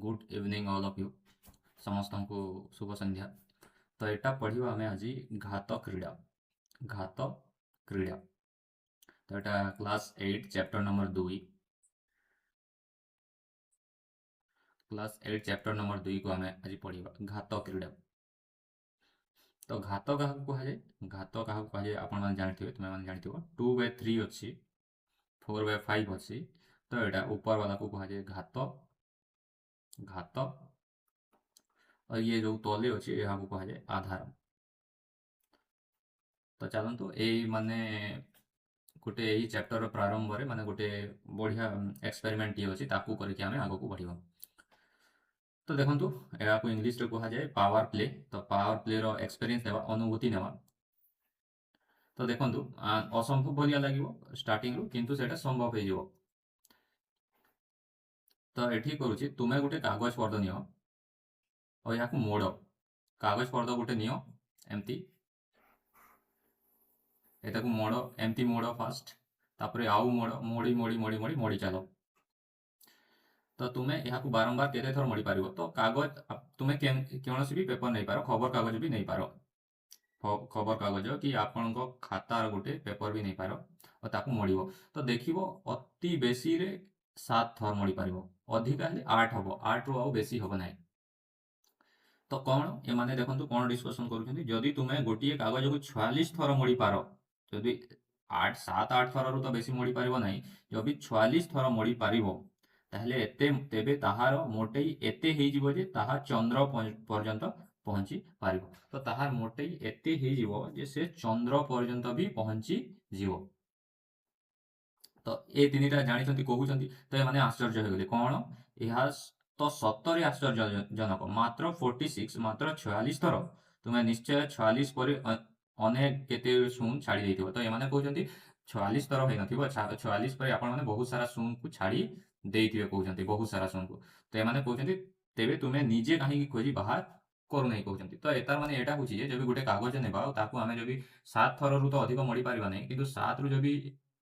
Good evening all of you समस्त को शुभ संध्या। तो यहाँ पढ़ा आम आज घात क्रीड़ा तो यहाँ क्लास 8 चैप्टर नंबर 2 को आम आज पढ़ा घात क्रीड़ा। तो घात क्या कहुए घात क्या कहुए आपण जानते तुम्हें जानथ 2/3 अच्छी 4/5 अच्छी। तो यहाँ ऊपर वाला को कहुए घात और ये जो तले अच्छे यहाँ को कहुए आधार। तो चलतु यही माने गोटे यही चैप्टर प्रारंभ में माने गोटे बढ़िया एक्सपेरिमेंट ये अच्छी ताकू करके आम आग को बढ़ा। तो देखो यहाँ को इंग्लीश रे कहा जाए पावर प्ले। तो पावर प्ले रो एक्सपीरियंस नेवा अनुभूति नेवा। तो देखो असंभव भलिया लगे स्टार्टिंग रू किंतु सेटा संभव हो। तो ये करुच्ची तुम्हें गोटे कागज पर्द नियो और यहाँ मोड़ कागज पर्द गोटे नियो एमती एटा को मोड़ एमती मोड़ फास्ट तापर आउ मोड़ मोड़ी मोड़ी मोड़ी मोड़ी मोड़ी चलो। तो तुम्हें यहाँ बारंबार केते थर मोड़ी पार। तो कागज तुम्हें कौन भी पेपर नहीं पार खबर कागज भी नहीं पार खबर कागज कि आपण खातार गोटे पेपर भी नहीं पार और ताकू मोड़। तो देख अति बेसी रे 7 थर मोड़ी पार अधिका 8 हम 8 रु आउ बेसी हम ना। तो कौन ये माने देखो कौन डिस्कसन करुँच तुम्हें गोटे कागज को 46 थर मोड़ी पार जदि 7-8 थर तो बेसी मोड़ी पार ना जब 46 थर मोड़ी पार ताहले तेबे ताहार मोटेई एते हो जे ताहा चंद्र पर्यंत पहुँची पार। तो ताहार मोटेई एते हो जे से चंद्र पर्यंत भी पहुँची जीव। तो ये तीन टा जानी कहते तो ये आश्चर्य हो गले कौन यह तो सतरे आश्चर्यजनक मात्र 46 मात्र 46 थर तुम्हें निश्चय 46 पर अनेक केते शून छाड़ी देथिबो। तो ये कहते 46 थर हो न 46 पर आपण बहुत सारा शून को छाड़ी देथिबे कहते बहुत सारा शून को। तो ये कहते तेबे तुम्हें निजे कहीं खोजी बाहर करू नहीं कहते। तो यार माने एटा होची जे जब गोटे कागज नेबा ताकू आमे जब 7 थर रु तो अधिक मोड़ी पारिबा नहीं किंतु 7 रु जब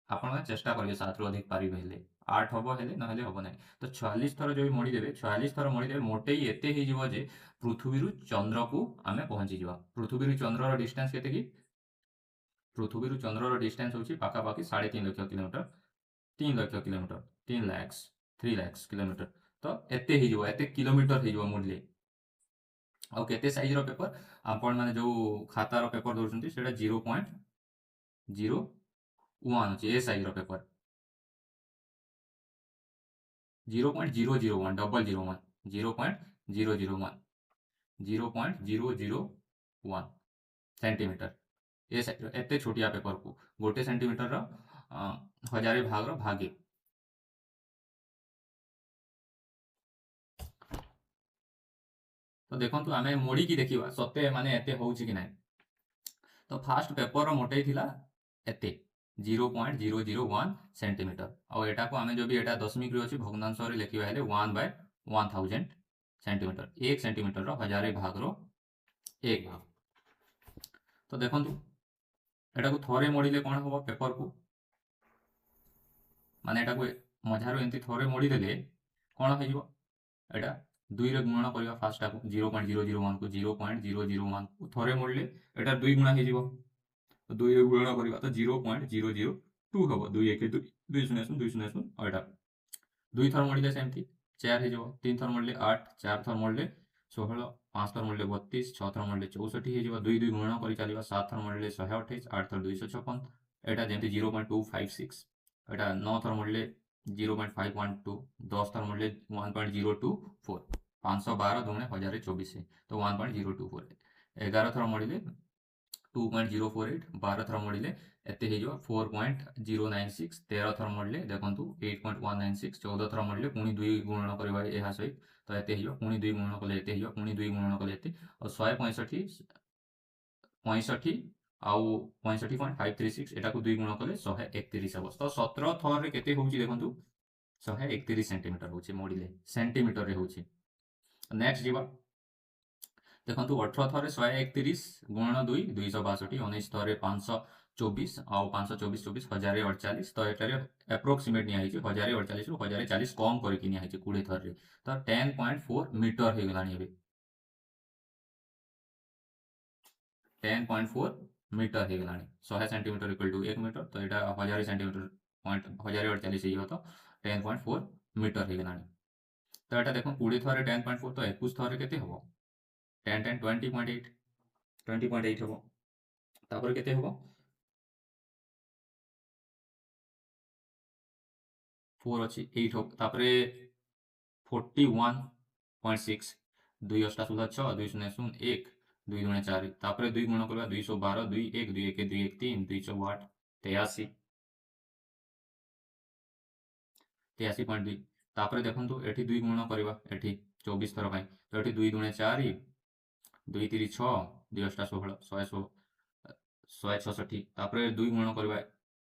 आपण चेष्टा करेंगे 7 रु अधिक पारिबे हेले 8 हम हेले ना हम ना। तो 46 थर जो मोड़ीदेवे 46 थर मोड़ीदेवे मोटे एते हो जे पृथ्वी रु चंद्र को आम पहुँची जा। पृथ्वी रु चंद्र डिस्टेंस केते कि पृथ्वी रु चंद्र डिस्टेंस होची पाखापाखि 3.5 lakh kilometre 3 lakh kilometre 3 lakh kilometre. तो एते हो एते किलोमीटर हो मुड़ले आउ केते साइज रो पेपर आपण माने जो खातार पेपर दौरान से 0.01 अच्छे ए साइज रो paper 0.001 double 01 0.001 0.001 centimetre A size एते छोटिया पेपर को गोटे सेंटीमीटर हजारे भाग भागे। तो देखो आम मोड़ी की देखा सत्य माने एते होउछि कि नहीं। तो फास्ट पेपर मोटे थिला एते 0.001 सेंटीमीटर और एटा को आम जो भी एटा दशमिक रे अछि भग्नांश रे लिखिबा हेले 1/1000 सेंटीमीटर 1 सेंटीमीटर हजारे भाग रो 1 भाग। तो देखो एटा को थोड़े मोड़िले कौन हम पेपर को माने एटा को मझारू एंती थोड़े मोड़ीदेले कौन हो एटा 2 रे गुणन करबा फास्ट को 0.001 को 0.001 को थोड़े मोड़ले एटा 2 गुणा हो 2 रे गुणन करबा तो 0.002 हम 2 1 2 2 0 2 0 0 और एटा 2 थर मोड़ले सेमती 4 हो 3 थर मोड़ले 8 4 थर मोड़ले 16 5 थर मोड़ले 32 6 थर मोड़ले 64 हो 2 2 गुणन कर चलिबा 7 थर मोड़ले 128 8 थर 256 एटा जेमती 0.256 एटा 9 थर मोड़ले 0.512 10 थर मोड़ले 1.024 512 दुणे 1024 तो 1.024 11 थर मोड़ले 2.048 12 थर मोड़ले एते हो 4.096 13 थर मोड़ले देखो 8.196 14 थर मोड़ले पुणी 2 गुणन करबा एहा सहित तो एते हो पुणी 2 गुणन कले एते हो पुणी 2 गुणन कले एते और 165 65 आउ 65.536 एटा को 2 गुण कले 131 हम। तो 17 थर रे केते होउची देखंतु 131 सेंटीमीटर होउची मोड़िले सेंटीमीटर रे होउची। नेक्स्ट जीवा देखो 18 थर 131 गुणन 2 262 19 थर 500 24 ଆଉ 524 24 1048 ତ ଏଠାରେ ଆପ୍ରୋକ୍ସିମେଟ୍ ନିଆହେଇଛି 1048 ରୁ 1040 କମ୍ କରିକି ନିଆହେଇଛି 20 ଥରରେ ତ 10.4 ମିଟର ହେଇଗଲାଣି ଏବେ 10.4 ମିଟର ହେଇଗଲାଣି 100 ସେଣ୍ଟିମିଟର ଇକ୍ୱାଲ୍ ଟୁ 1 ମିଟର ତ ଏଇଟା 1000 ସେଣ୍ଟିମିଟର ପଏଣ୍ଟ 1048 ହେଇଯିବ ତ 10.4 ମିଟର ହେଇଗଲାଣି ତ ଏଇଟା ଦେଖ 20 ଥରରେ 10.4 ତ 21 ଥରରେ କେତେ ହବ 10 10 20.8 20.8 ହବ ତାପରେ କେତେ ହବ 4 ଅଛି 8 ହବ ତାପରେ 41.6 2 ଅଷ୍ଟା ସୁଧା 6 2 ଶୂନ 0 1 2 ଗୁଣେ 4 ତାପରେ 2 ଗୁଣ କରିବା 212 2 1 2 1 2 1 3 208 83 83.2 ତାପରେ ଦେଖନ୍ତୁ ଏଠି 2 ଗୁଣ କରିବା ଏଠି 24 ଥର ପାଇଁ ତ ଏଠି 2 ଗୁଣେ 4 2 3 6 2 ଅଷ୍ଟା 16 166 ତାପରେ 2 ଗୁଣ କରିବା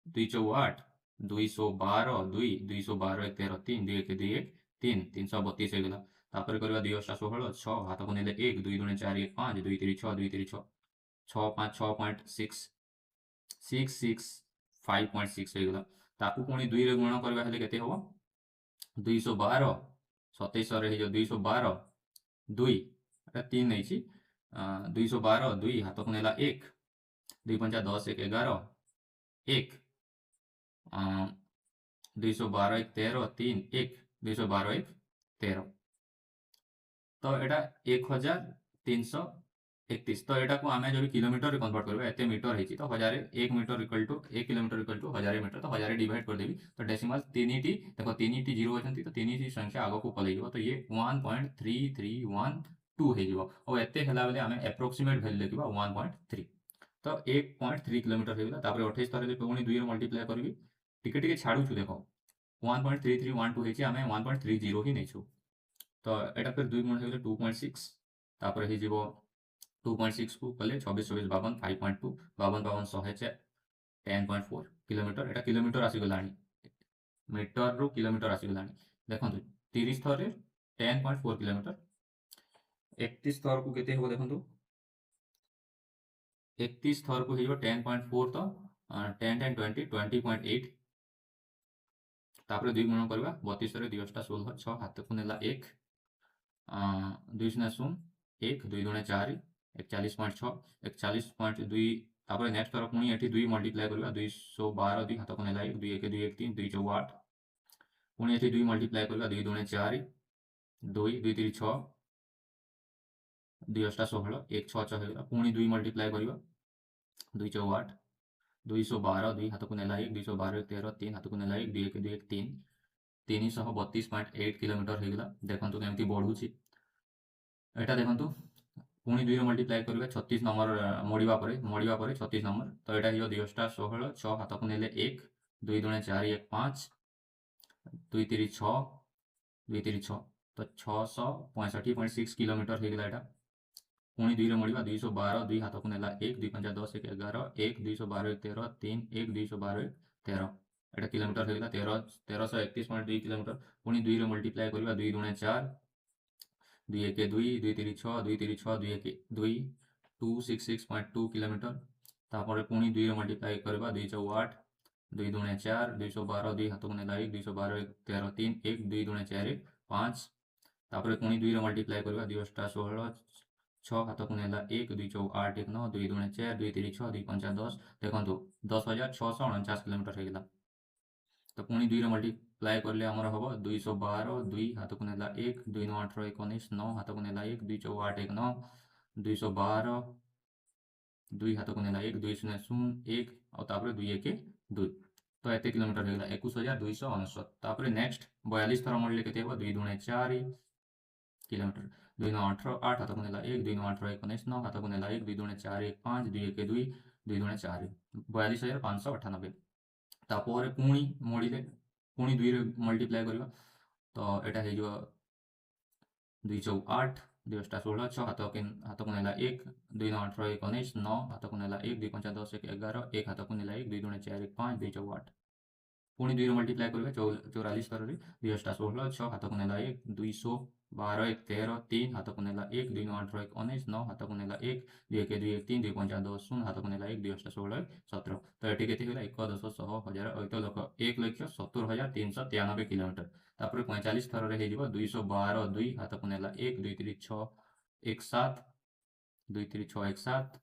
2 4 8 212 2 212 13 3 2 1 2 1 3 332 ହେଇଗଲା ତାପରେ କରିବା 2 ଅଷ୍ଟା 16 6 ହାତକୁ ନେଲେ 1 2 ଗୁଣେ 4 1 5 2 3 6 2 3 6 6 5 6.6 6 6 5.6 ହେଇଗଲା ତାକୁ ପୁଣି 2 ରେ ଗୁଣ କରିବା ହେଲେ କେତେ ହବ 212 27 ରେ ହେଇଯିବ 212 2 ଏଟା 3 ହେଇଛି 212 2 ହାତକୁ ନେଲା 1 2 5 10 1 11 1 212 1 13 3 1 212 1 13 ତ ଏଟା 1331 ତ ଏଟାକୁ ଆମେ ଯଦି କିଲୋମିଟରରେ କନଭର୍ଟ କରିବା ଏତେ ମିଟର ହେଇଛି ତ 1000 1 metre equal to 1 kilometre equal to 1000 metre ତ 1000 ଡିଭାଇଡ୍ କରିଦେବି ତ ଡେସିମାଲ 3ଟି ଦେଖ 3ଟି ଜିରୋ ଅଛନ୍ତି ତ 3ଟି ସଂଖ୍ୟା ଆଗକୁ ପଳେଇଯିବ ତ ଇଏ 1.3312 ହେଇଯିବ ଆଉ ଏତେ ହେଲା ବେଲେ ଆମେ ଆପ୍ରୋକ୍ସିମେଟ୍ ଭ୍ୟାଲୁ ଲେଖିବା 1.3 ତ 1.3 କିଲୋମିଟର ହେଇଗଲା ତାପରେ 28 ଥରରେ ପୁଣି 2 ରେ ମଲ୍ଟିପ୍ଲାଏ କରିବି ଟିକେ ଟିକେ ଛାଡୁଛୁ ଦେଖ 1.3312 ହେଇଛି ଆମେ 1.30 ହିଁ ନେଇଛୁ ତ ଏଟା ଫେର 2 ଗୁଣ ହେଇଗଲେ 2.6 ତାପରେ ହେଇଯିବ 2.6 କୁ କଲେ 26 26 52 5.2 52 52 100 10.4 କିଲୋମିଟର ଏଟା କିଲୋମିଟର ଆସିଗଲାଣି ମିଟରରୁ କିଲୋମିଟର ଆସିଗଲାଣି ଦେଖନ୍ତୁ 30 ଥରରେ 10.4 କିଲୋମିଟର 31 ଥରକୁ କେତେ ହେବ ଦେଖନ୍ତୁ 31 ଥରକୁ ହେଇଯିବ 10.4 ତ 10 10 20 20.8 ତାପରେ 2 ଗୁଣ କରିବା 32 ଥରେ 2 ଅଷ୍ଟା 16 6 ହାତକୁ ନେଲା 1 2 ଶୂନ 0 1 2 ଦୁଣେ 4 41.6 41.2 ତାପରେ ନେକ୍ସଟ ଥର ପୁଣି ଏଠି 2 ମଲ୍ଟିପ୍ଲାଏ କରିବା 212 2 ହାତକୁ ନେଲା 1 2 1 2 1 3 2 4 8 ପୁଣି ଏଠି 2 ମଲ୍ଟିପ୍ଲାଏ କରିବା 2 ଦୁଣେ 4 2 2 3 6 2 ଅଷ୍ଟା 16 1 6 6 ହେଇଗଲା ପୁଣି 2 ମଲ୍ଟିପ୍ଲାଏ କରିବା 2 4 8 212 2 ହାତକୁ ନେଲା 1 212 13 3 ହାତକୁ ନେଲା 1 2 1 2 1 3 332.8 କିଲୋମିଟର ହେଇଗଲା ଦେଖନ୍ତୁ କେମିତି ବଢୁଛି ଏଟା ଦେଖନ୍ତୁ ପୁଣି 2 ରେ ମଲ୍ଟିପ୍ଲାଏ କରିବା 36 ନମ୍ବର ମୋଡ଼ିବା ପରେ 36 ନମ୍ବର ତ ଏଟା ହେଇଯିବ 2 ଅଷ୍ଟା 16 6 ହାତକୁ ନେଲେ 1 2 ଦୁଣେ 4 1 5 2 3 6 2 3 6 ତ 665.6 କିଲୋମିଟର ହେଇଗଲା ଏଟା ପୁଣି 2 ରେ ମୋଡ଼ିବା 212 2 ହାତକୁ ନେଲା 1 2 5 10 1 11 1 212 13 3 1 212 13 ଏଟା କିଲୋମିଟର ହେଇଗଲା 1331.2 କିଲୋମିଟର ପୁଣି 2 ରେ ମଲ୍ଟିପ୍ଲାଏ କରିବା 2 ଦୁଣେ 4 2 1 2 2 3 6 2 3 6 2 1 2 266.2 କିଲୋମିଟର ତାପରେ ପୁଣି 2 ରେ ମଲ୍ଟିପ୍ଲାଏ କରିବା 2 4 8 2 ଦୁଣେ 4 212 2 ହାତକୁ ନେଲା 1 212 13 3 1 2 ଦୁଣେ 4 5 ତାପରେ ପୁଣି 2 ରେ ମଲ୍ଟିପ୍ଲାଏ କରିବା 2 ଅଷ୍ଟା 16 6 ହାତକୁ ନେଲା 1 2 4 8 1 9 2 ଦୁଣେ 4 2 3 6 2 5 10 ଦେଖନ୍ତୁ 10,649 କିଲୋମିଟର ହେଇଗଲା ତ ପୁଣି 2 ରେ ମଲ୍ଟିପ୍ଲାଏ କଲେ ଆମର ହବ 212 2 ହାତକୁ ନେଲା 1 2 9 18 19 9 ହାତକୁ ନେଲା 1 2 4 8 1 9 212 2 ହାତକୁ ନେଲା 1 2 0 0 1 ଆଉ ତାପରେ 2 1 2 ତ ଏତେ କିଲୋମିଟର ହେଇଗଲା 21,299 ତାପରେ ନେକ୍ସଟ 42 ଥର ମୋଡ଼ିଲେ କେତେ ହେବ 2 ଦୁଣେ 4 କିଲୋମିଟର 2 9 18 8 ହାତକୁ ନେଲା 1 2 9 18 19 9 ହାତକୁ ନେଲା 1 2 ଦୁଣେ 4 1 5 2 1 2 2 ଦୁଣେ 4 42,598 ତାପରେ ପୁଣି ମୋଡ଼ିଲେ ପୁଣି 2 ରେ ମଲ୍ଟିପ୍ଲାଏ କରିବା ତ ଏଟା ହେଇଯିବ 2 4 8 2 ଅଷ୍ଟା 16 6 ହାତକୁ ନେଲା 1 2 9 18 19 9 ହାତକୁ ନେଲା 1 2 5 10 1 11 1 ହାତକୁ ନେଲା 1 2 ଦୁଣେ 4 1 5 2 4 8 पुणी 2 मल्टीप्लाई करेंगे 44 थर 2 * 16 6 हाथ को नेला 1 212 1 13 3 हाथ को नेला 1 2 9 18 1 19 9 हाथ को नेला 1 2 1 2 1 3 2 5 10 0 हाथ को नेला 1 2 * 16 17 तो ये केते होला 1 10 100 1000 1,70,393 किलोमीटर तापर 45 थर रे हे जिवो 212 2 हाथ को नेला 1 2 3 6 1 7 2 3 6 1 7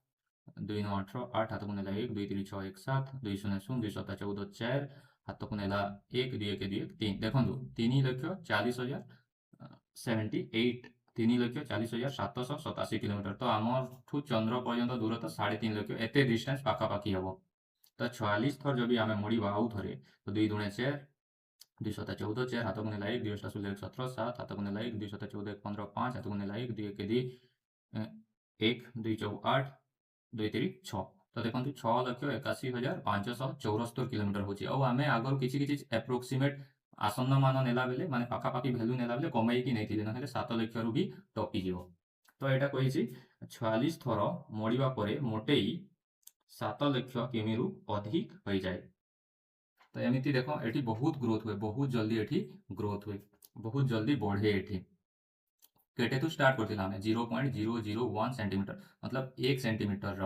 2 9 18 8 हाथ को नेला 1 2 3 6 1 7 2 0 0 2 7 14 4 हाथ को नेला 1 2 1 2 1 3 देखो 3,40,000 78 3,40,787 किलोमीटर तो आमठू चंद्र पर्यंत दूरता 3.5 लाख एत डिस्टेंस पाखापाखि हम तो 46 थर जब आम मोड़ा आउ थे तो 2 दूणे 4 2 7 14 4 हाथ को नेला 1 2 * 16 17 7 हाथ को नेला 1 2 7 14 15 5 हाथ को नेला 1 2 1 2 1 2 4 8 2 3 6 तो देखो 6,81,574 किलोमीटर हो आम आगर किसी एप्रोक्सीमेट आसन्न मान नेला बेले माने पाखापाखि भैल्यू नेला बेले कमेकी नहीं ना 7 लाख रु भी टपी जीव तो यहाँ कही 46 थर मोड़ा पर मोटे 7 लाख किमी रु अधिक हो जाए तो एमती देखो ये बहुत ग्रोथ हुए बहुत जल्दी ये ग्रोथ हुए बहुत जल्दी बढ़े ये केटे तो स्टार्ट करते 0.001 सेंटीमीटर मतलब 1 सेंटीमीटर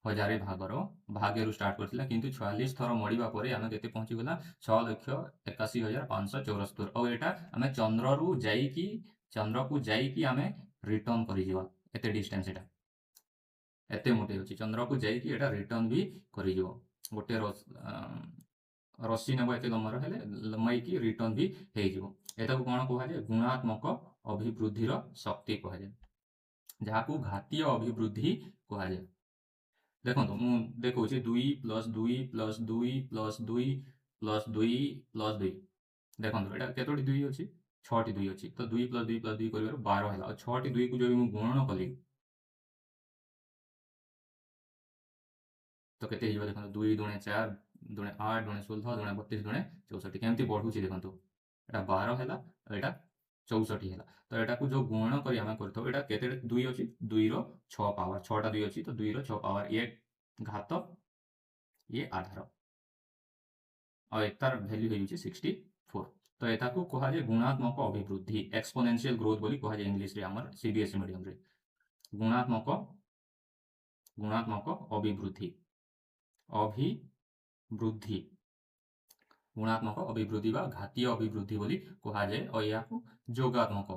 हजारे भागर भाग्य स्टार्ट करथिला किंतु 46 थर मोड़ा पर आम के पहुँची गला 6,81,574 और यहाँ आम चंद्र रु जाइकी चंद्र को जाइकी आम रिटर्न कर एते डिस्टेंस एटा एते मोटे अच्छी चंद्र को जाइकी एटा रिटर्न भी कर गोटे रस्सी नब एत लंबार हेले लंबाई रिटर्न भी हो कौन कहुए गुणात्मक अभिवृद्धि शक्ति कहुए जहाँ को घातीय अभिवृद्धि कहुए देखो मु देखो 2 + 2 + 2 + 2 + 2 + 2 देखो यहाँ कतोटी 2 अच्छी 6टी 2 अच्छी तो 2 + 2 + 2 कर 12 है और 6टी 2 को जब मुझे गुणन कली तो केते देखो 2 दूणे 4 दूणे 8 दूणे 16 दूणे 32 दूणे 64 केमती बढ़ुची देखो यहाँ 12 है यहाँ 64 है तो यहाँ को जो गुणन कर आम कर केते 2 अच्छी 2 रो 6 पावर 6टा 2 अच्छी तो 2 रो 6 पावर ये घात ये आधार और तार वैल्यू हो 64 तो यहाँ को कहुए गुणात्मक अभिवृद्धि एक्सपोनेंशियल ग्रोथ बोली कहुए इंग्लिश रे हमर सीबीएसई मीडियम रे गुणात्मक गुणात्मक अभिवृद्धि अभिवृद्धि गुणात्मक अभिवृद्धि बा घातीय अभिवृद्धि बोली कहुए और या जोगात्मक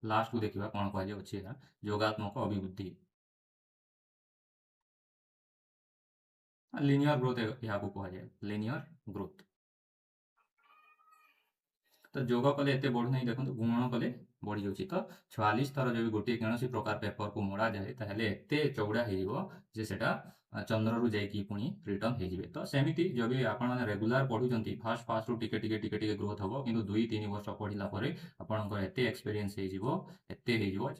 लास्ट को देखा कौन कहुए अच्छे जोगात्मक अभिवृद्धि लिनियर ग्रोथ यहाँ को कहुए लिनियर ग्रोथ तो जोग कले एत बढ़ू नहीं देखो गुणन कले बढ़ी जाऊँगी तो 46 थर जब गोटे कौन प्रकार पेपर को मोड़ा जाए ताहले एते चौड़ा होटा चंद्र रु जाइए पुणी रिटर्न हो तो सेमती जब आपण रेगुलर पढ़ुं फास्ट फास्ट रु टिके ग्रोथ हम कि 2-3 वर्ष पढ़ला आपंकर एत एक्सपीरियंस हो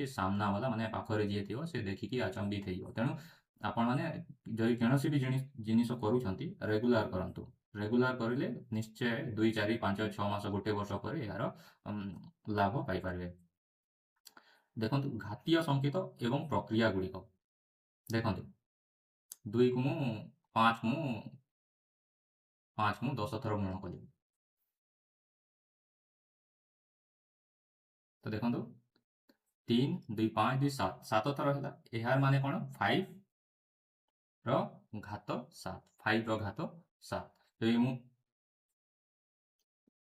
सामना वाला माने पाखरे जी थी से देखिकी आचंबित हो तेणु आपण मैंने जब कौन भी जिनिस कर रेगुलर करूँ रेगुलर करें निश्चय 2 4 5 6 मास गोटे वर्ष पर यार लाभ पाइपर देखो घातीय संकेत एवं प्रक्रिया गुड़िक देखो 2 को 5 को 10 थर गुण कली तो देखो 3 2 5 2 7 7 थर है यार माने कौन 5 घात 7 5 घात 7 तो ये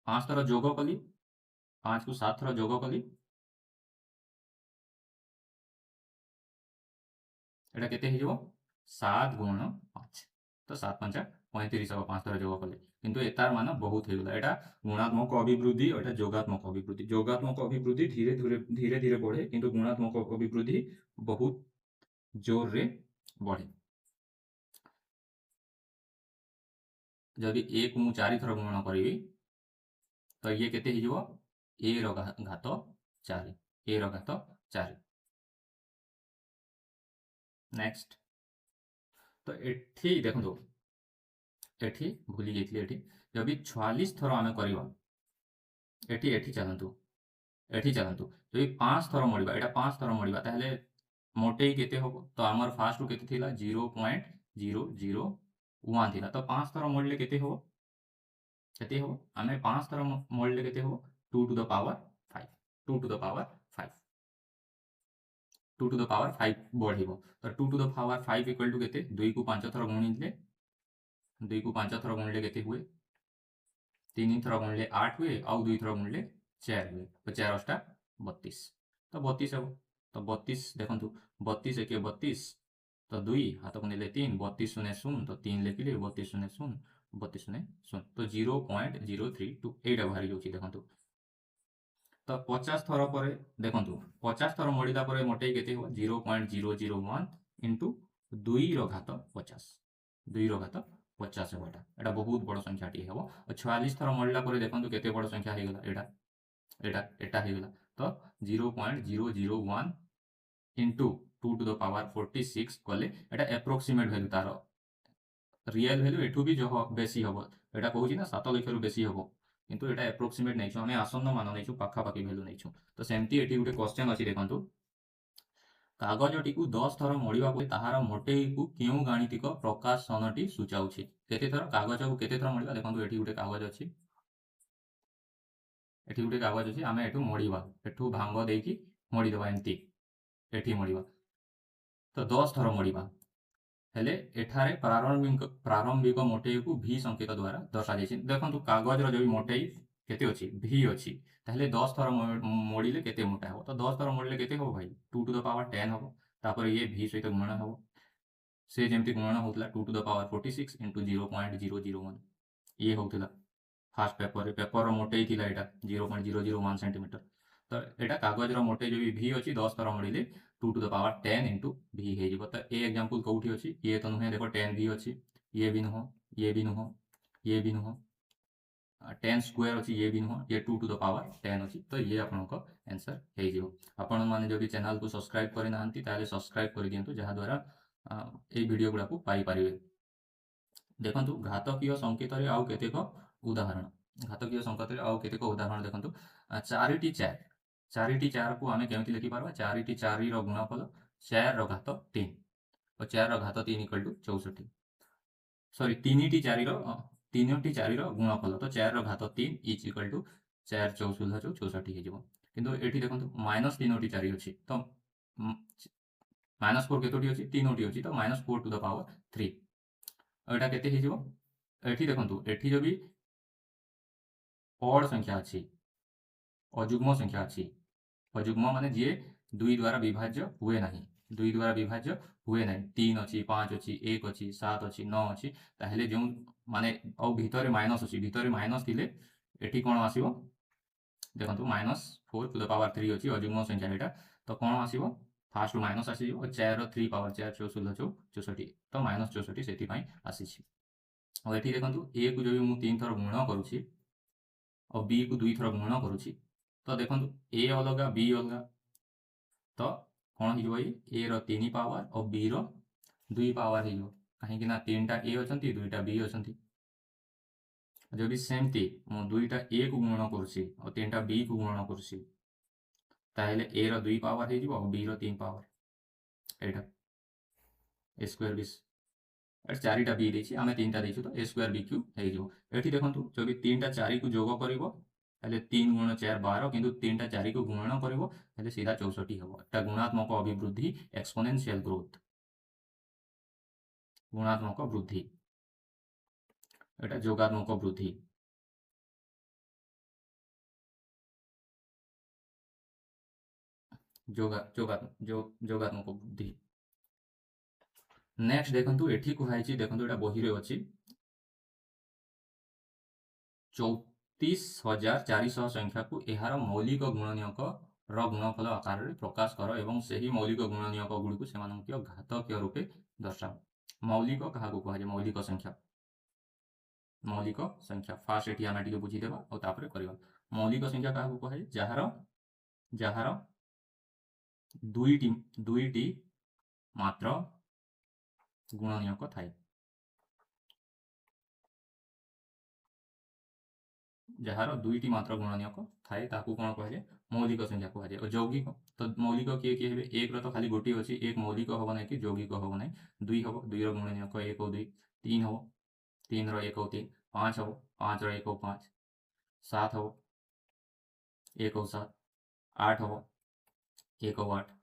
5 थर जोग कली 5 को 7 थर जोग कली एटा केते हो 7 गुण 5 तो 7 5 35 हम 5 थर जोग कले किंतु एतार मान बहुत होगा यहाँ गुणात्मक अभिवृद्धि और जोगात्मक अभिवृद्धि धीरे धीरे धीरे धीरे बढ़े किंतु गुणात्मक अभिवृद्धि बहुत जोर रे बढ़े जब 1 को 4 थर गुणन करी तो ये केते हो ए घात 4 ए घात 4 नेक्स्ट तो एठी देखो एठी भूली जाइए एठी जब 46 थर आम करवा एठी चलतु जब 5 थर मोड़ा यहाँ 5 थर मोड़ा ताहले मोटे केते हम तो आमर फास्ट रु केते थिला 0.00 1 थिला तो 5 थर मोड़ले केते हो केते हो आमे 5 थर मोड़ले केते हो 2 to the power 5 2 to the power 5 2 to the power 5 बढ़िबो तो 2 to the power 5 equal to केते 2 को 5 थर गुणिले 2 को 5 थर गुणिले केते हुए 3 थर गुणिले 8 हुए आउ 2 थर गुणिले 4 हुए तो 4 अष्टा 32 तो 32 हम तो 32 देखंतु 32 एके 32 तो 2 हाथ को नेले 3 32 शून्य शून्य तो 3 लिखिले 32 शून्य शून्य 32 शून्य शून्य तो 0.032 बाहरी जाउछि देखंतु तो 50 थर पर देखंतु 50 थर मोड़िला पर मोटे केते हो 0.001 इंटू 2 रो घात 50 2 रो घात 50 हो एटा बहुत बड़ संख्या टी हेबो 46 थर मोड़िला पर देखंतु केते बड़ संख्या हे गेला एटा एटा एटा हे गेला तो 0.001 इंटू 2 टू द पावर 46 कले एटा एप्रोक्सीमेट वैल्यू तार रियल वैल्यू एठू भी जो बेसी हबो एटा कहूची ना 7 लाख रु बेसी हबो किंतु एटा एप्रोक्सीमेट नैछु हमें आसन्न मान नैछु पाखा पाखी वैल्यू नैछु तो सेमती एठी गुटे क्वेश्चन अछि देखंतु कागजटी को 10 थर मोड़िबा परे ताहार मोटेई को केउ गाणितिक प्रकाशनटी सूचाउछि केते थर कागज को केते थर मोड़िबा देखंतु एठी गुटे कागज अछि एठी गुटे कागज अछि आमे एठू मोड़िबा एठू भांग देकी मोड़ी देबा एंती एठी मोड़िबा तो 10 थर मोड़िबा हेले एठारे प्रारंभिक मोटेई को v संकेत द्वारा दर्शा जायछि देखंतु कागज रो जो मोटेई केते अछि v अछि ताहले 10 थर मोड़िले केते मोटा हो तो 10 थर मोड़िले केते हो भाई 2 टू द पावर 10 हो तापर ये v सहित गुणन हो से जेमति गुणन होतला 2 टू द पावर 46 into 0.001 ये होतला फास्ट पेपर मोटेई थिला एटा 0.001 सेंटीमीटर तो एटा कागज रो मोटेई जो भी v अछि 10 थर मोड़िले 2 to the power 10 into v हे जिवो तो ए एग्जांपल कोठी अछि ये तो नुहे देखो 10 v अछि ये भी नुहो ये भी नुहो ये भी नुहो 10 स्क्वायर अछि ये भी नुहो ये 2 टू द पावर 10 अछि तो ये आपनको आंसर हे जिवो आपण माने जदि चैनल को सब्सक्राइब करि नाहंती ताले सब्सक्राइब करि दियंतु जहा द्वारा ए वीडियो गुडा को पाई परिबे देखंतु घातकीय संकेत रे आउ केतेक उदाहरण घातकीय संकेत रे आउ केतेक उदाहरण देखंतु 4 4 4 4 को आमे केमिति लिखि पारबा 4 4 रो गुणफल 4 रो घात 3 और 4 रो घात 3 इक्वल टू 64 सॉरी 3 4 रो 3 4 रो गुणफल तो 4 रो घात 3 इज इक्वल टू 4 14 64 हे जिवो किंतु एठी देखंतु माइनस 3 4 अछि तो माइनस 4 केतोटी अछि 3 अछि तो माइनस 4 टू द पावर 3 एटा केते हे जिवो एठी देखंतु एठी जो भी ऑड संख्या अछि अजुग्म संख्या अछि अजुग्म माने जे 2 द्वारा विभाज्य हुए नाही 2 द्वारा विभाज्य हुए नाही 3 अछि 5 अछि 1 अछि 7 अछि 9 अछि ताहेले जो माने औ भितरे माइनस अछि भितरे माइनस थिले एठी कोन आसीबो देखंतु माइनस 4 टू द पावर 3 अछि अजुग्म संख्या एटा तो कोन आसीबो फास्ट माइनस आसीबो 4 रो 3 पावर 4 14 64 तो माइनस 64 सेति पई आसीछि और एठी देखंतु a को जो भी मु 3 थर गुण करूछि और b को 2 थर गुण करूछि तो देखंतु a अलगा b अलगा तो कोन हिजो भाई a रो 3 पावर और b रो 2 पावर हिजो काहे कि ना 3 टा a अछंती 2 टा b अछंती जो भी सेमती मु 2 टा a को गुण करूछि और 3 टा b को गुण करूछि ताहेले a रो 2 पावर हे जिवो और b row 3 power Etah a square b eight 4 टा b देछि आमे 3 टा देछु तो a स्क्वायर b क्यूब हे जिवो एठी देखंतु जो भी 3 टा 4 को जोग करिवो हेले 3 गुण 4 12 किंतु 3 टा 4 को गुणन करिवो हेले सीधा 64 हबो एटा गुणात्मक अभिवृद्धि एक्सपोनेंशियल ग्रोथ गुणात्मक वृद्धि एटा जोगात्मक वृद्धि जोगात्मक वृद्धि नेक्स्ट देखंतु एठी कुहाइछि देखंतु एटा बही रे अछि 34400 संख्या को एहार मौलिक गुणनीयक रो गुणफल आकार रे प्रकाश कर एवं सही मौलिक गुणनीयक गुडी को सेमानक घातकीय रूपे दर्शाओ मौलिक कहा को कहा मौलिक संख्या फास्ट एठी आमे टिके बुझी देबा और तापर करबा मौलिक संख्या कहा को कहा जहार जहार दुईटी मात्र गुणनीयक थाए जहार दुईटी मात्र गुणनीयक थाए ताकू कोन कहले मौलिक संख्या कहले और यौगिक तो मौलिक किए किए हेबे एक रो तो खाली गोटी अछि एक मौलिक होबो नै कि यौगिक होबो नै दुई होबो दुई रो गुणनीयक 1 और 2 तीन हम तीन रो 1 3 5 हम 5 रो 1 5 7 हम 1 7 8 हम 1 8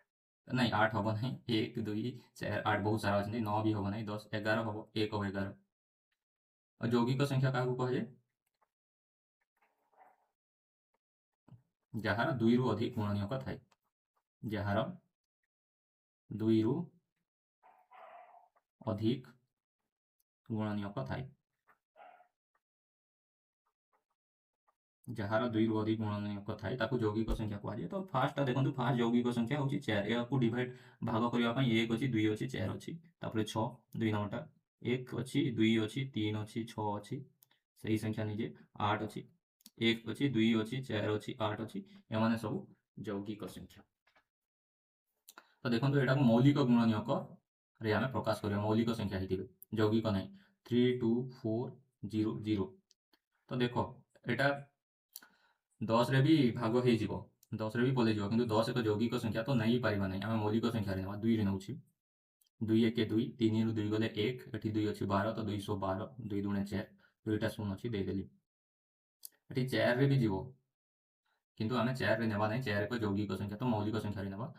नहीं 8 हम नहीं 1 2 4 8 बहुत सारा अच्छे 9 भी हम नहीं 10 11 हम 1 11 और यौगिक संख्या क्या कहे जार दुई रु अधिक गुणनीयक थाए जार दुई रु अधिक गुणनीयक थाए जार दुई रु अधिक गुणनीयक थाए ताकू यौगिक संख्या कहुए तो फास्ट देखो फास्ट यौगिक संख्या हूँ 4 या डिवाइड भाग करने 1 अच्छी 2 अच्छी 4 अच्छी 6 2 नंबरटा 1 अच्छी 2 अच्छी 3 अच्छी 6 अच्छी सही संख्या निजे 8 अच्छी 1 अच्छी 2 अच्छी 4 अच्छी 8 अच्छी एमाने सब यौगिक संख्या तो देखो यहाँ मौलिक गुणनीयक रे आमे प्रकाश करिया मौलिक संख्या हिथिबे यौगिक नहीं 3 2 4 0 0 तो देखो एटा 10 रे भी भाग हो जिवो 10 रे भी पले जिवो किंतु 10 एक यौगिक संख्या तो नहीं पारिबा नहीं आमे मौलिक संख्या रे नेबा 2 रे नउछि 2 1 2 3 रु 2 गले 1 एठी 2 अछि 12 तो 212 2 दुणे 4 दुईटा शून्य अछि दे देली एठी 4 रे भी जिवो किंतु आमे 4 रे नेबा नहीं 4 एक यौगिक संख्या तो मौलिक संख्या रे नेबा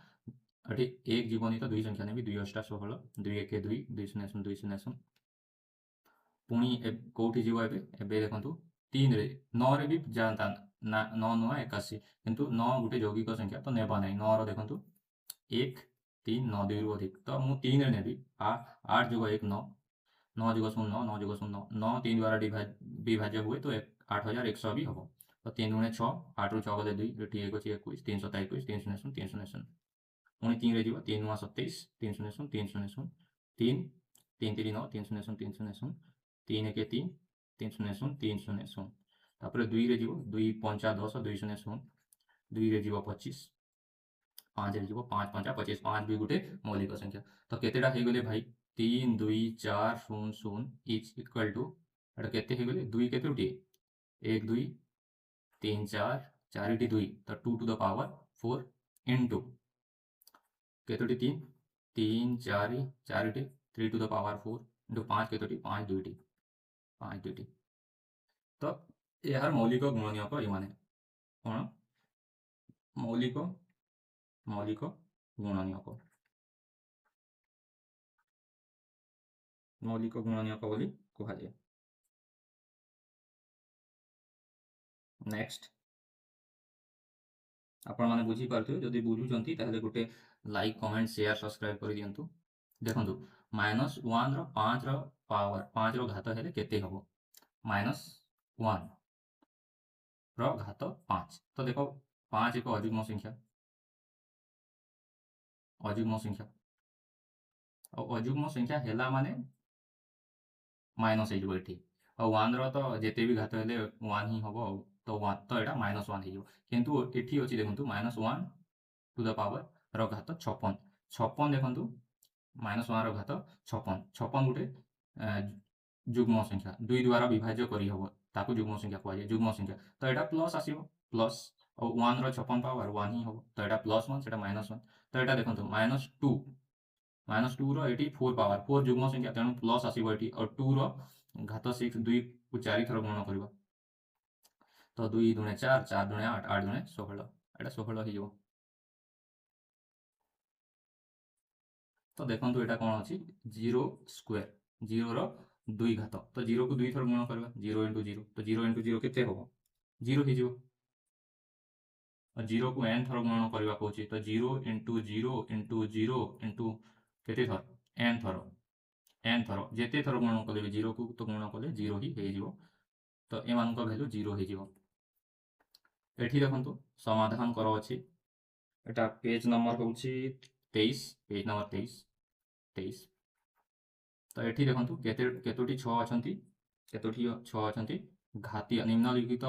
एठी 1 जीवनी तो 2 संख्या नेबी 2 8 16 2 1 2 2 0 0 2 0 0 पुणी कौटी जीव एबे एबे देखंतु 3 रे 9 रे भी जानता ना 9 9 81 किंतु 9 गुटे यौगिक संख्या तो नेबा नहीं 9 रो देखंतु 1 3 9 2 रु अधिक तो मु 3 रे नेबी 8 जुग 1 9 9 जुग 0 9 जुग 0 9 3 द्वारा विभाज्य हुए तो 8100 भी हम तो 3 गुणे 6 8 रु 6 गले 2 एठी 1 अछि 21 321 3 0 0 3 0 0 पुणी 3 रे जीव 3 9 27 3 0 0 3 0 0 3 3 3 9 3 0 0 3 0 0 3 1 3 3 0 0 3 0 0 तापर 2 रे जीव 2 5 10 2 0 0 2 रे जीव 25 5 रे जीव 5 5 25 5 भी गुटे मौलिक संख्या तो केतेटा हे गले भाई 3 2 4 0 0 इज इक्वल टू एटा केते हे गले 2 केते उठी 1 2 3 4 4 2 तो 2 टू द पावर 4 इनटू केतोटी 3 3 4 4 3 टू द पावर 4 इंटू 5 केतोटी 5 2 5 2 तो यार मौलिक गुणनीयक इमाने कौन मौलिक मौलिक गुणनीयक मौलिक गुणनीयक बोली कहुए नेक्स्ट आपण मैंने बुझीपारे जदि बुझुंट ताहले गोटे लाइक कमेंट शेयर सब्सक्राइब कर दिंतु देखो -1 5 पावर 5 घात हेले केते हबो -1 घात 5 तो देखो 5 एक अयुग्म संख्या और अयुग्म संख्या हेला माने माइनस हो ये और 1 रो तो जेते भी घात हेले 1 ही हम तो 1 तो यहाँ -1 हो किंतु एठी अच्छी देखो -1 टू द पावर रो घात 56 56 देखो -1 रो घात 56 56 गोटे जुग्म संख्या 2 द्वारा विभाज्य करी हबो ताकू जुग्म संख्या कहुए जुग्म संख्या तो यहाँ प्लस आसीबो प्लस और 1 रो 56 पावर 1 ही हबो तो यहाँ +1 सेटा -1 तो यहाँ देखो -2 रो एटी 4 पावर 4 जुग्म संख्या तेणु प्लस आसीबो एटी और 2 रो घात 6 2 को 4 थर गुणन करबा तो 2 दुणे 4 4 दुणे 8 8 दुणे 16 एटा 16 हिजो तो देखो यहाँ कौन अच्छी 0 स्क्वायर 0 रो 2 घात तो 0 को 2 थर गुण करबा 0 इंटू 0 तो 0 इंटू 0 केते हम 0 हिजो और 0 को n थर गुण करबा कहूची तो 0 इंटू 0 इंटू 0 इंटू केते थर n थर जेते थर गुण कले 0 को तो गुण कले 0 ही हे जिवो तो एमान को वैल्यू 0 हे जिवो एठी देखंतु समाधान करो अछि एटा पेज नंबर होउची 23 पेज नंबर 23 तो एठी देखंतु केतोटी 6 अछंती केतोटी 6 अछंती घातीय निम्नलिखित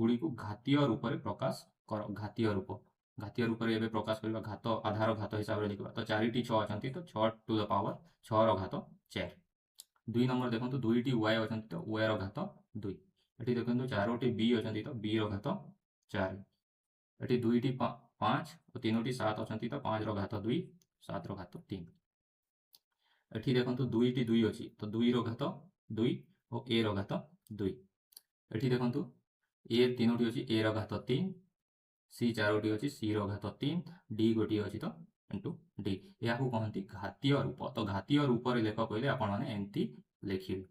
गुड़ी को घातीय रूप में प्रकाश कर घातीय रूप में एबे प्रकाश करबा घात आधार घात हिसाब रे लिखबा तो 4 टी 6 अछंती तो 6 टू द पावर 6 रो घात 4 2 नंबर देखंतु 2 टी y अछंती तो y रो घात 2 एठी देखंतु 4 टी b अछंती तो b रो घात 4 एठी 2 टी 5 और 3 टी 7 अछंती तो 5 रो घात 2 7 रो घात 3 एठी देखंतु दुईटी दुई अछि तो दुई रो घात दुई और ए रो घात दुई। एठी देखंतु ए तीनोटी अछि ए रो घात 3, सी चारोटी अछि सी रो घात 3, डी गोटी अछि तो इंटू डी याकू कहंती घातीय रूप। तो घातीय रूप रे लेख कहले आपण माने एंती लेखिबे।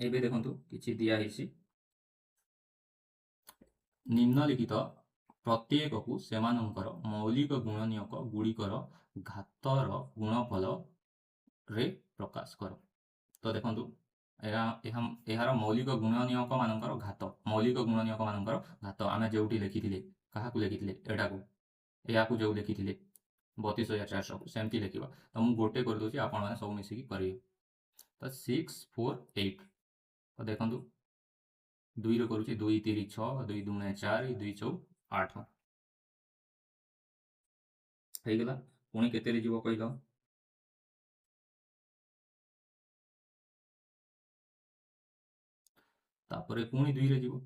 एबे देखंतु किछि दिया हिसी निम्नलिखित प्रत्येक को सेमानंकर मौलिक गुणनीयक गुड़िकर घातर गुणफल रे प्रकाश कर। तो देखंतु यार मौलिक गुणनीयक मानकर घात मौलिक गुणनीयक मानकर घात आमे जोटी लेखिथिले काहाकू लेखिथिले एटाकू याकू जो लेखिथिले 32,400 को सेमती लेखिबा। तो मु गोटे कर दोची आपण माने सब मिसिकी करिवे। तो 6 4 8 तो देखंतु 2 रो करूची 2 3 6 2 2 4 2 4 8 हेइ गला। पुणी केते रे जीवो कहिलो तापरे पुणी 2 रे जीवो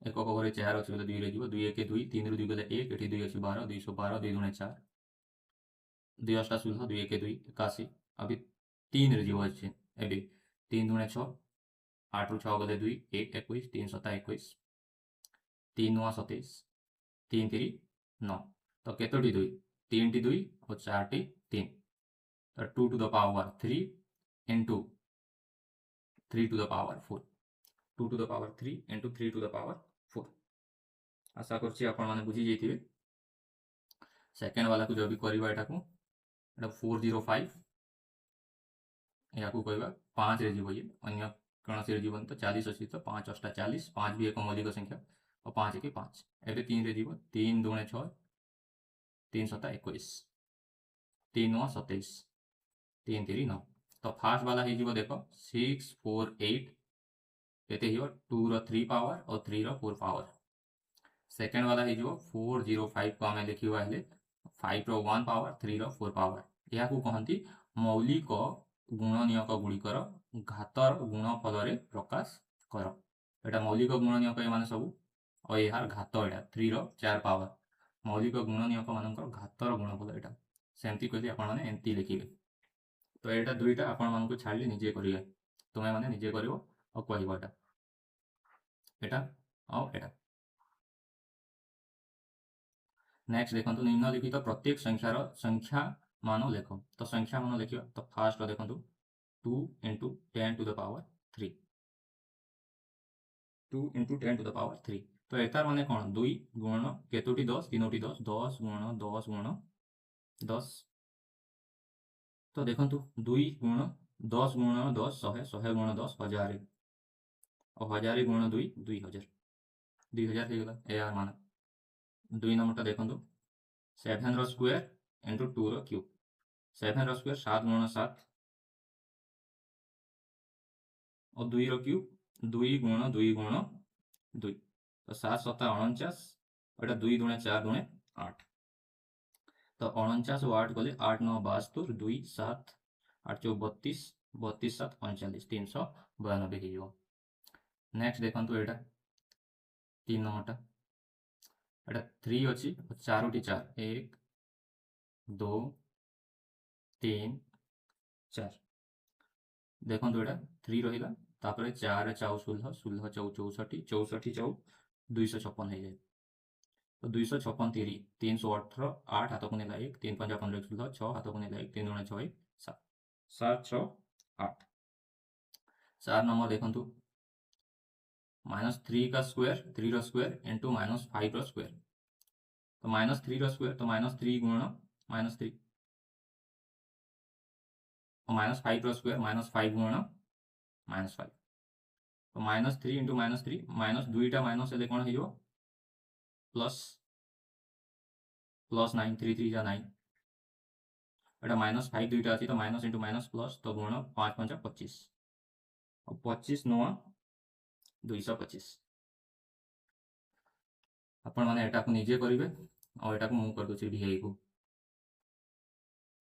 एक घरे 4 अछि बोले 2 रे जीवो 2 1 2 3 रो 2 गले 1 एठी 2 अछि 12 212 2 2 4 2 8 16 2 1 2 81 अभी 3 रे जीवो अछि एबे 3 2 6 8 रो 6 गले 2 1 21 3 7 21 3 9 27 3 3 9 तो केतोटी 2 3 टी 2 और 4 टी 3 तो 2 to the power 3 into 3 to the power 4 2 to the power 3 into 3 to the power 4 आशा करछि आपण माने बुझी जैथिबे। सेकंड वाला को जो भी करबा एटा को एटा 405 याकू कहबा 5 रे जीवो ये अन्य कोनोसी रे जीवन तो 40 अछि तो 5 8 40 5 भी एक मौलिक संख्या और 5 के 5 एबे 3 रे जीवो 3 2 6 3 7 21 3 9 27 3 3 9 तो फास्ट वाला हे जीवो देखो 6 4 8 केते हियो 2 रो 3 पावर और 3 रो 4 पावर। सेकंड वाला हे जो 405 को आमे लिखिबा हेले 5 रो 1 पावर 3 रो 4 पावर याकू कहंती मौलिक गुणनीयक गुड़िकर घातर गुणफल रे प्रकाश कर। एटा मौलिक गुणनीयक ए माने सब और यार घात एटा 3 रो 4 पावर मौलिक गुणनीयक मानकर घातर गुणफल एटा सेमती कहली आपण माने एंती लिखिबे। तो एटा दुईटा आपण मानकु छाडली निजे करिवे तुमे माने निजे करिवो और कहबो एटा और एटा। नेक्स्ट देखो निम्नलिखित प्रत्येक संख्यार संख्या मान लेख। तो संख्या मान लिखा तो फास्ट देखो 2 into 10 to the power 3 2 into 10 to the power 3 तो एतार माने कौन 2 गुणन केतोटी 10 तीनोटी 10 10 गुणन 10 गुणन 10 तो देखो 2 गुण 10 गुणन 10 100 100 गुणन 10 1000 और 1000 गुणन 2 2000 2000 हो गला ए मान 2 नंबर टा देखो 7 रो स्क्वायर into 2 रो क्यूब 7 रो स्क्वायर 7 गुणन 7 और 2 रो क्यूब 2 गुण 2 गुण 2 तो 7 7 49 एटा 2 दुणे 4 दुणे 8 तो 49 और 8 गले 8 9 72 2 7 8 4 32 32 7 39 392 ही हो। नेक्स्ट देखंतु एटा 3 नंबरटा एटा 3 अछि 4 टी 4 1 2 3 4 देखंतु एटा 3 रहिला तापरे 4 4 16 16 4 64 64 4 256 है जाए तो 256 3 318 8 हाथ को नेला 1 3 5 15 16 6 हाथ को नेला 1 3 2 6 7 7 6 8 4 नंबर देखंतु -3 का स्क्वायर 3 रो स्क्वायर इनटू -5 रो स्क्वायर तो -3 रो स्क्वायर तो -3 गुणन -3 और -5 रो स्क्वायर -5 गुणन -5 तो -3 इंटू -3 माइनस दुईटा माइनस हेले कोन हियो प्लस प्लस 9 3 3 जा 9 एटा -5 दुईटा अछि तो माइनस इंटू माइनस प्लस तो गुण 5 5 25 और 25 9 225 आपण माने एटा को निजे करिवे और एटा को मु कर दोछि vi को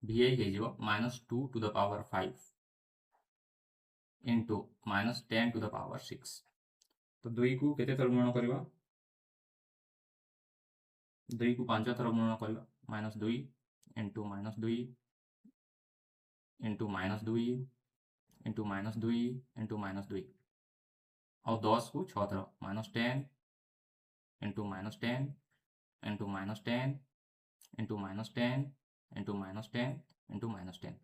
vi हे जिवो -2 to the power 5 into -10 to the power 6 तो 2 को केते थर गुणन करबा 2 को 5 थर गुणन करबा -2 इंटू -2 इंटू -2 इंटू -2 इंटू -2 और 10 को 6 थर -10 into -10 into -10 into -10 into -10 into -10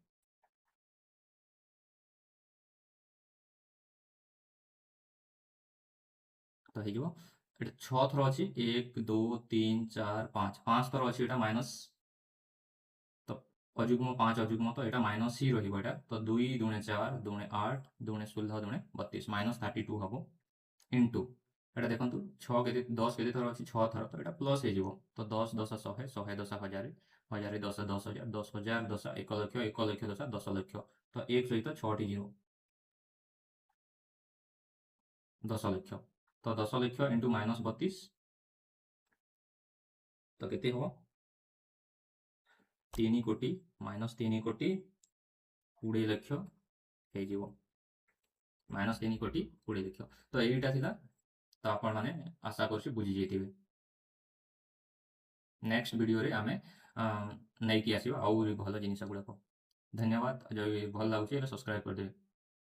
तो हो ये 6 थर अच्छी 1 2 3 4 5 5 थर अच्छी ये माइनस तो अजुग्म 5 अजुग्म तो यहाँ माइनस ही रहा तो 2 दूणे 4 दूणे 8 दूणे 16 दूणे 32 -32 हम इंटू এটা দেখন্তু 6 কেতে 10 কেতে থর আছে 6 থর তো এটা প্লস হয়ে যাব তো 10 10 100 100 10 1000 1000 10 10000 10000 10 1 লক্ষ 1 লক্ষ 10 10 লক্ষ তো 1 সহিত 6 টি জিরো 10 লক্ষ তো 10 লক্ষ ইন্টু -32 তো কেতে হব 3 কোটি -3 কোটি 20 লক্ষ হয়ে যাব -3 কোটি 20 লক্ষ তো এইটা ଥିଲା ତ ଆପଣମାନେ ଆଶା କରୁଛି ବୁଝିଯାଇଥିବେ ନେକ୍ସଟ ଭିଡ଼ିଓରେ ଆମେ ନେଇକି ଆସିବା ଆହୁରି ଭଲ ଜିନିଷ ଗୁଡ଼ାକ ଧନ୍ୟବାଦ ଯଦି ଭଲ ଲାଗୁଛି ହେଲେ ସବସ୍କ୍ରାଇବ୍ କରିଦେବେ